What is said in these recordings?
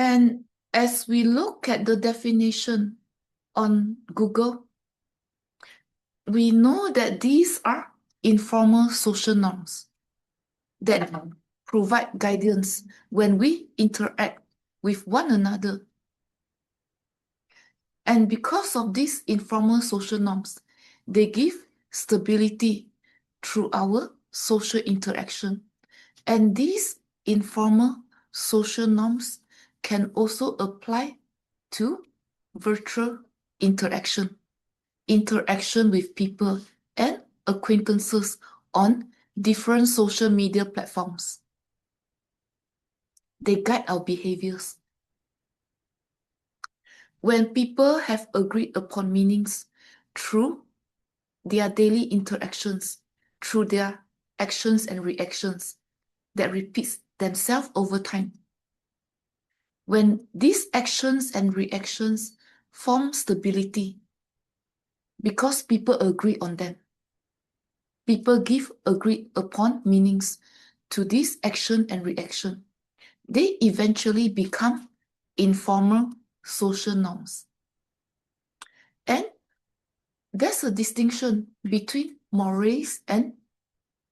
And as we look at the definition on Google, we know that these are informal social norms that provide guidance when we interact with one another. And because of these informal social norms, they give stability through our social interaction. And these informal social norms can also apply to virtual interaction, interaction with people and acquaintances on different social media platforms. They guide our behaviors. When people have agreed upon meanings through their daily interactions, through their actions and reactions that repeats themselves over time. When these actions and reactions form stability, because people agree on them, people give agreed upon meanings to this action and reaction, they eventually become informal social norms. And there's a distinction between mores and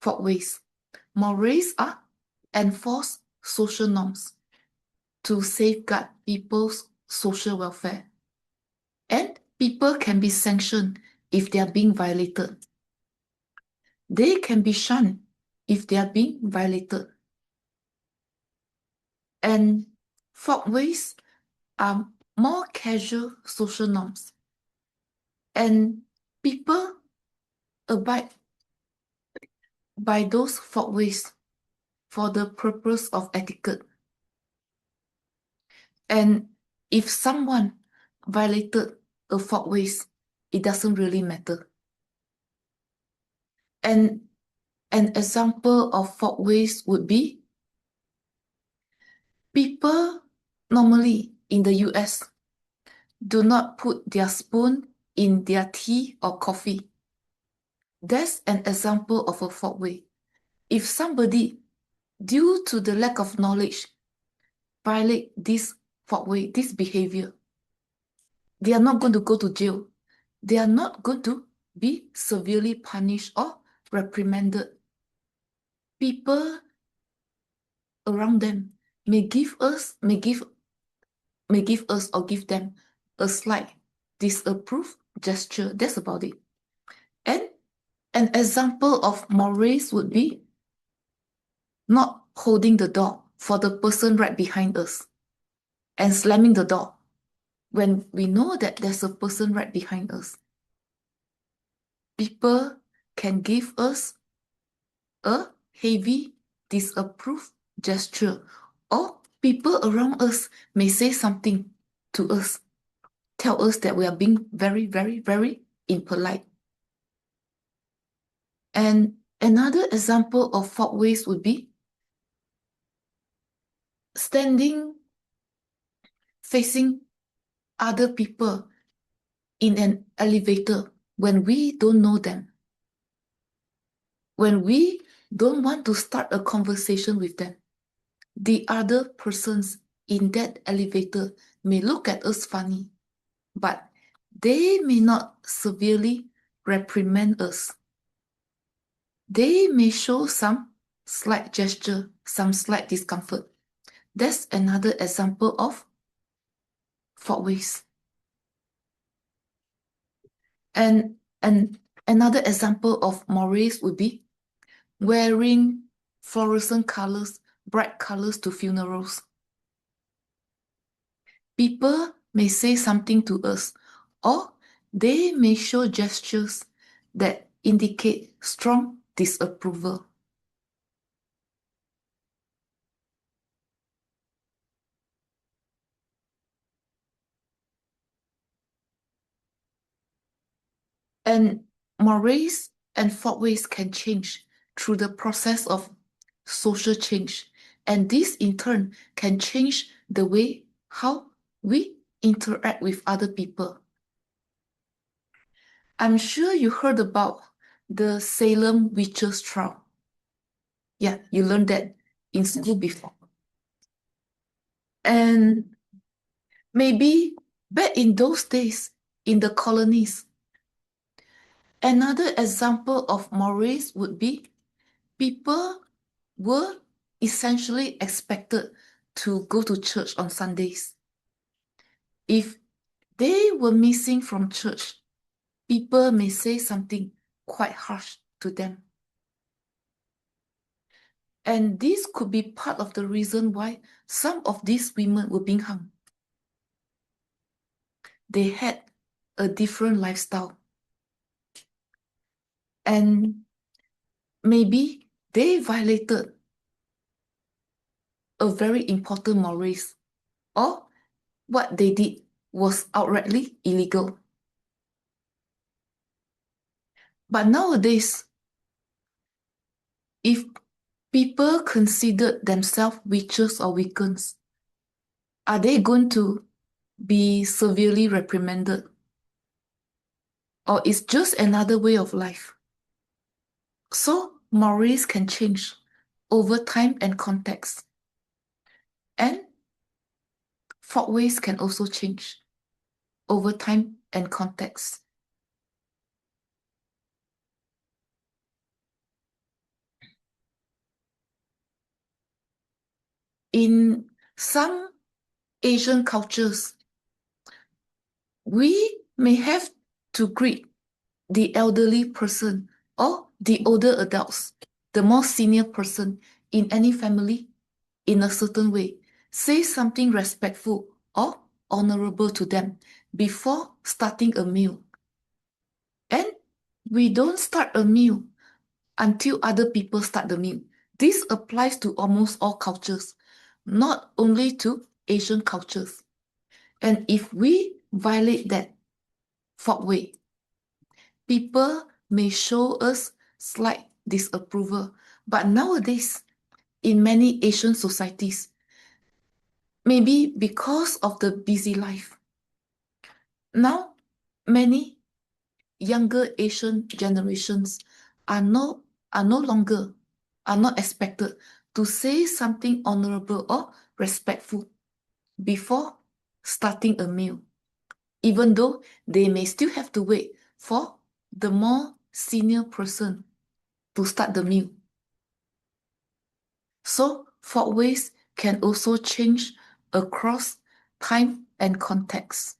folkways. Mores are enforced social norms to safeguard people's social welfare. And people can be sanctioned if they are being violated. They can be shunned if they are being violated. And folkways are more casual social norms. And people abide by those folkways for the purpose of etiquette. And if someone violated a folkways, it doesn't really matter. And an example of folkways would be people normally in the US do not put their spoon in their tea or coffee. That's an example of a folkway. If somebody, due to the lack of knowledge, violate this folkway, this behavior, they are not going to go to jail. They are not going to be severely punished or reprimanded. People around them may give us or give them a slight disapprove gesture. That's about it. And an example of mores would be not holding the door for the person right behind us and slamming the door when we know that there's a person right behind us. People can give us a heavy disapprove gesture, or people around us may say something to us, tell us that we are being very, very, very impolite. And another example of folkways would be standing facing other people in an elevator when we don't know them, when we don't want to start a conversation with them. The other persons in that elevator may look at us funny, but they may not severely reprimand us. They may show some slight gesture, some slight discomfort. That's another example of folkways. And another example of mores would be wearing fluorescent colors, bright colors to funerals. People may say something to us, or they may show gestures that indicate strong disapproval. And mores and folkways can change through the process of social change. And this in turn can change the way how we interact with other people. I'm sure you heard about the Salem witches trial. Yeah, you learned that in school before. And Maybe back in those days, in the colonies, another example of mores would be people were essentially expected to go to church on Sundays. If they were missing from church, people may say something quite harsh to them. And this could be part of the reason why some of these women were being hung. They had a different lifestyle. And maybe they violated a very important mores, or what they did was outrightly illegal. But nowadays, if people consider themselves witches or Wiccans, are they going to be severely reprimanded? Or it's just another way of life? So, mores can change over time and context. And folkways can also change over time and context. In some Asian cultures, we may have to greet the elderly person or the older adults, the more senior person in any family in a certain way. Say something respectful or honorable to them before starting a meal. And we don't start a meal until other people start the meal. This applies to almost all cultures, not only to Asian cultures. And if we violate that folkway, people may show us slight disapproval. But nowadays, in many Asian societies, maybe because of the busy life, now many younger Asian generations are no are no longer are not expected to say something honorable or respectful before starting a meal, even though they may still have to wait for the more senior person to start the meal. So folkways can also change across time and context.